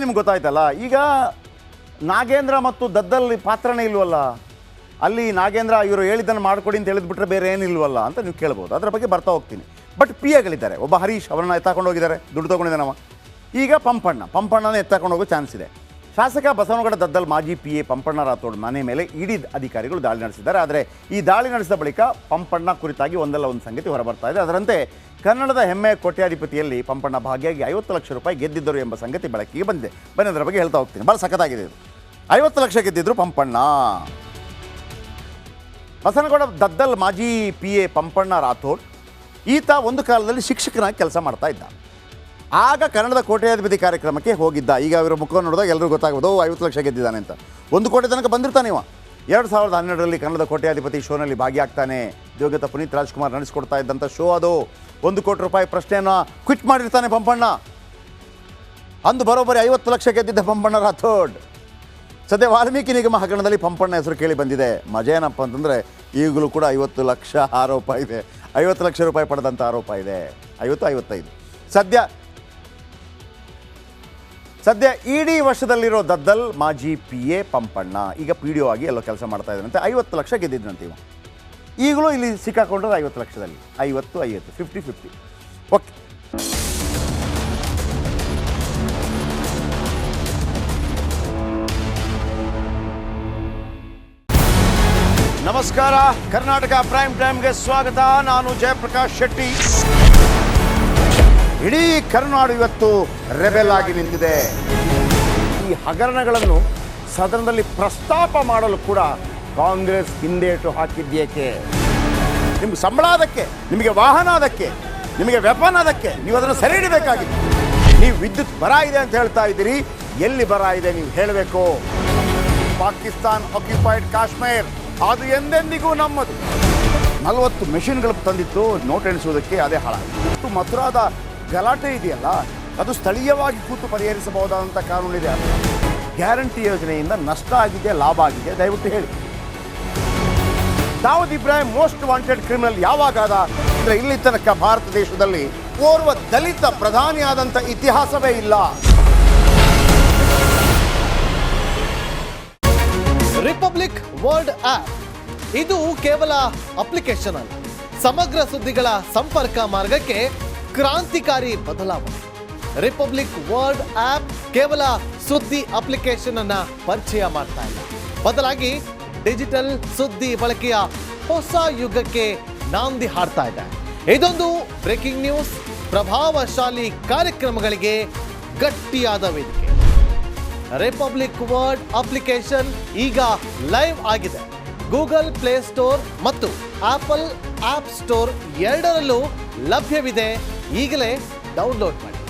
ನಿಮ್ಗೆ ಗೊತ್ತಾಯ್ತಲ್ಲ, ಈಗ ನಾಗೇಂದ್ರ ಮತ್ತು ದದ್ದಲ್ ಪಾತ್ರನೇ ಇಲ್ವಲ್ಲ, ಅಲ್ಲಿ ನಾಗೇಂದ್ರ ಇವರು ಹೇಳಿದ್ದನ್ನು ಮಾಡಿಕೊಡಿ ಅಂತ ಹೇಳಿದ್ಬಿಟ್ರೆ ಬೇರೆ ಏನಿಲ್ವಲ್ಲ ಅಂತ ನೀವು ಕೇಳ್ಬೋದು. ಅದರ ಬಗ್ಗೆ ಬರ್ತಾ ಹೋಗ್ತೀನಿ. ಬಟ್ ಪಿ ಎಗಳಿದ್ದಾರೆ. ಒಬ್ಬ ಹರೀಶ್ ಅವರನ್ನು ಎತ್ತಾಕೊಂಡು ಹೋಗಿದ್ದಾರೆ, ದುಡ್ಡು ತೊಗೊಂಡಿದ್ದಾನವ. ಈಗ ಪಂಪಣ್ಣನೇ ಎತ್ತಾಕೊಂಡು ಹೋಗೋ ಚಾನ್ಸ್ ಇದೆ. ಶಾಸಕ ಬಸವನಗೌಡ ದದ್ದಲ್ ಮಾಜಿ ಪಿ ಎ ಪಂಪಣ್ಣ ರಾಥೋಡ್ ಮನೆ ಮೇಲೆ ಇಡಿ ಅಧಿಕಾರಿಗಳು ದಾಳಿ ನಡೆಸಿದ್ದಾರೆ. ಆದರೆ ಈ ದಾಳಿ ನಡೆಸಿದ ಬಳಿಕ ಪಂಪಣ್ಣ ಕುರಿತಾಗಿ ಒಂದಲ್ಲ ಒಂದು ಸಂಗತಿ ಹೊರಬರ್ತಾ ಇದೆ. ಅದರಂತೆ ಕನ್ನಡದ ಹೆಮ್ಮೆಯ ಕೋಟ್ಯಾಧಿಪತಿಯಲ್ಲಿ ಪಂಪಣ್ಣ ಭಾಗಿಯಾಗಿ 50 ಲಕ್ಷ ರೂಪಾಯಿ ಗೆದ್ದಿದ್ದರು ಎಂಬ ಸಂಗತಿ ಬೆಳಕಿಗೆ ಬಂದಿದೆ. ಬನ್ನಿ ಅದರ ಬಗ್ಗೆ ಹೇಳ್ತಾ ಹೋಗ್ತೀನಿ. ಭಾಳ ಸಖತ್ತಾಗಿದೆ ಇದು. 50 ಲಕ್ಷ ಗೆದ್ದಿದ್ರು ಪಂಪಣ್ಣ. ಬಸವನಗೌಡ ದದ್ದಲ್ ಮಾಜಿ ಪಿ ಎ ಪಂಪಣ್ಣ ರಾಥೋಡ್ ಈತ ಒಂದು ಕಾಲದಲ್ಲಿ ಶಿಕ್ಷಕನಾಗಿ ಕೆಲಸ ಮಾಡ್ತಾ ಇದ್ದ. ಆಗ ಕನ್ನಡದ ಕೋಟ್ಯಾಧಿಪತಿ ಕಾರ್ಯಕ್ರಮಕ್ಕೆ ಹೋಗಿದ್ದ. ಈಗ ಅವರ ಮುಖವನ್ನು ನೋಡಿದಾಗ ಎಲ್ಲರೂ ಗೊತ್ತಾಗ್ಬೋದು 50 ಲಕ್ಷ ಗೆದ್ದಿದ್ದಾನೆ ಅಂತ. 1 ಕೋಟಿ ತನಕ ಬಂದಿರ್ತಾನೆ ಇವ. 2012ರಲ್ಲಿ ಕನ್ನಡದ ಕೋಟ್ಯಾಧಿಪತಿ ಶೋನಲ್ಲಿ ಭಾಗಿಯಾಗ್ತಾನೆ. ದಿವಂಗತ ಪುನೀತ್ ರಾಜ್ಕುಮಾರ್ ನಡೆಸ್ಕೊಡ್ತಾ ಇದ್ದಂಥ ಶೋ ಅದು. 1 ಕೋಟಿ ರೂಪಾಯಿ ಪ್ರಶ್ನೆಯನ್ನು ಕ್ವಿಟ್ ಮಾಡಿರ್ತಾನೆ ಪಂಪಣ್ಣ. ಅಂದು ಬರೋಬ್ಬರಿ 50 ಲಕ್ಷ ಗೆದ್ದಿದ್ದ ಪಂಪಣ್ಣ ರಾಥೋಡ್. ಸದ್ಯ ವಾಲ್ಮೀಕಿ ನಿಗಮ ಹಗರಣದಲ್ಲಿ ಪಂಪಣ್ಣ ಹೆಸರು ಕೇಳಿ ಬಂದಿದೆ. ಮಜಾ ಏನಪ್ಪ ಅಂತಂದರೆ ಈಗಲೂ ಕೂಡ 50 ಲಕ್ಷ ಆರೋಪ ಇದೆ. 50 ಲಕ್ಷ ರೂಪಾಯಿ ಪಡೆದಂಥ ಆರೋಪ ಇದೆ. 55 ಸದ್ಯ ಇಡಿ ವರ್ಷದಲ್ಲಿರೋ ದದ್ದಲ್ ಮಾಜಿ ಪಿ ಎ ಪಂಪಣ್ಣ ಈಗ ಪಿ ಡಿ ಒ ಆಗಿ ಎಲ್ಲೋ ಕೆಲಸ ಮಾಡ್ತಾ ಇದ್ದಾನಂತೆ. 50 ಲಕ್ಷ ಗೆದ್ದಿದ್ದಂತೆ ಇವ. ಈಗಲೂ ಇಲ್ಲಿ ಸಿಕ್ಕಾಕೊಂಡ್ರೆ 50 ಲಕ್ಷದಲ್ಲಿ 50 50 ಓಕೆ. ನಮಸ್ಕಾರ, ಕರ್ನಾಟಕ ಪ್ರೈಮ್ ಟೈಮ್ಗೆ ಸ್ವಾಗತ. ನಾನು ಜಯಪ್ರಕಾಶ್ ಶೆಟ್ಟಿ. ಇಡೀ ಕರ್ನಾಡು ಇವತ್ತು ರೆಬೆಲ್ ಆಗಿ ನಿಂತಿದೆ. ಈ ಹಗರಣಗಳನ್ನು ಸದನದಲ್ಲಿ ಪ್ರಸ್ತಾಪ ಮಾಡಲು ಕೂಡ ಕಾಂಗ್ರೆಸ್ ಹಿಂದೇಟು ಹಾಕಿದ್ದೇಕೆ? ನಿಮ್ಗೆ ಸಂಬಳ ಅದಕ್ಕೆ, ನಿಮಗೆ ವಾಹನ ಅದಕ್ಕೆ, ನಿಮಗೆ ವೆಪನ್ ಅದಕ್ಕೆ, ನೀವು ಅದನ್ನು ಸೆರೆ ಹಿಡಿಬೇಕಾಗಿತ್ತು. ನೀವು ವಿದ್ಯುತ್ ಬರ ಇದೆ ಅಂತ ಹೇಳ್ತಾ ಇದ್ದೀರಿ. ಎಲ್ಲಿ ಬರ ಇದೆ ನೀವು ಹೇಳಬೇಕು. ಪಾಕಿಸ್ತಾನ್ ಆಕ್ಯುಪೈಡ್ ಕಾಶ್ಮೀರ್ ಅದು ಎಂದೆಂದಿಗೂ ನಮ್ಮದು. 40 ಮೆಷಿನ್ಗಳು ತಂದಿತ್ತು ನೋಟ್ ಎಣಿಸುವುದಕ್ಕೆ, ಅದೇ ಹಾಳಾಯಿತು. ಮಥುರಾದ ಗಲಾಟೆ ಇದೆಯಲ್ಲ, ಅದು ಸ್ಥಳೀಯವಾಗಿ ಕೂತು ಪರಿಹರಿಸಬಹುದಾದಂಥ ಕಾನೂನಿದೆ. ಗ್ಯಾರಂಟಿ ಯೋಜನೆಯಿಂದ ನಷ್ಟ ಆಗಿದೆ, ಲಾಭ ಆಗಿದೆ, ದಯವಿಟ್ಟು ಹೇಳಿ. Dawood Ibrahim most wanted criminal ಯಾವಾಗಾದ ಅಂದರೆ ಇಲ್ಲಿ ತನಕ ಭಾರತ ದೇಶದಲ್ಲಿ ಓರ್ವ ದಲಿತ ಪ್ರಧಾನಿಯಾದಂಥ ಇತಿಹಾಸವೇ ಇಲ್ಲ. ರಿಪಬ್ಲಿಕ್ ವರ್ಲ್ಡ್ ಆಪ್ ಇದು ಕೇವಲ ಅಪ್ಲಿಕೇಶನ್ ಅಲ್ಲ, ಸಮಗ್ರ ಸುದ್ದಿಗಳ ಸಂಪರ್ಕ ಮಾರ್ಗಕ್ಕೆ ಕ್ರಾಂತಿಕಾರಿ ಬದಲಾವಣೆ. ರಿಪಬ್ಲಿಕ್ ವರ್ಲ್ಡ್ ಆಪ್ ಕೇವಲ ಸುದ್ದಿ ಅಪ್ಲಿಕೇಶನ್ ಅನ್ನ ಪರಿಚಯ ಮಾಡ್ತಾ ಇಲ್ಲ, ಬದಲಾಗಿ ಡಿಜಿಟಲ್ ಸುದ್ದಿ ಬಳಕೆಯ ಹೊಸ ಯುಗಕ್ಕೆ ನಾಂದಿ ಹಾಡ್ತಾ ಇದೆ. ಇದೊಂದು ಬ್ರೇಕಿಂಗ್ ನ್ಯೂಸ್, ಪ್ರಭಾವಶಾಲಿ ಕಾರ್ಯಕ್ರಮಗಳಿಗೆ ಗಟ್ಟಿಯಾದ ವೇದಿಕೆ. ರಿಪಬ್ಲಿಕ್ ವರ್ಲ್ಡ್ ಅಪ್ಲಿಕೇಶನ್ ಈಗ ಲೈವ್ ಆಗಿದೆ. ಗೂಗಲ್ ಪ್ಲೇ ಸ್ಟೋರ್ ಮತ್ತು ಆಪಲ್ ಆಪ್ ಸ್ಟೋರ್ ಎರಡರಲ್ಲೂ ಲಭ್ಯವಿದೆ. ಈಗಲೇ ಡೌನ್ಲೋಡ್ ಮಾಡಿ.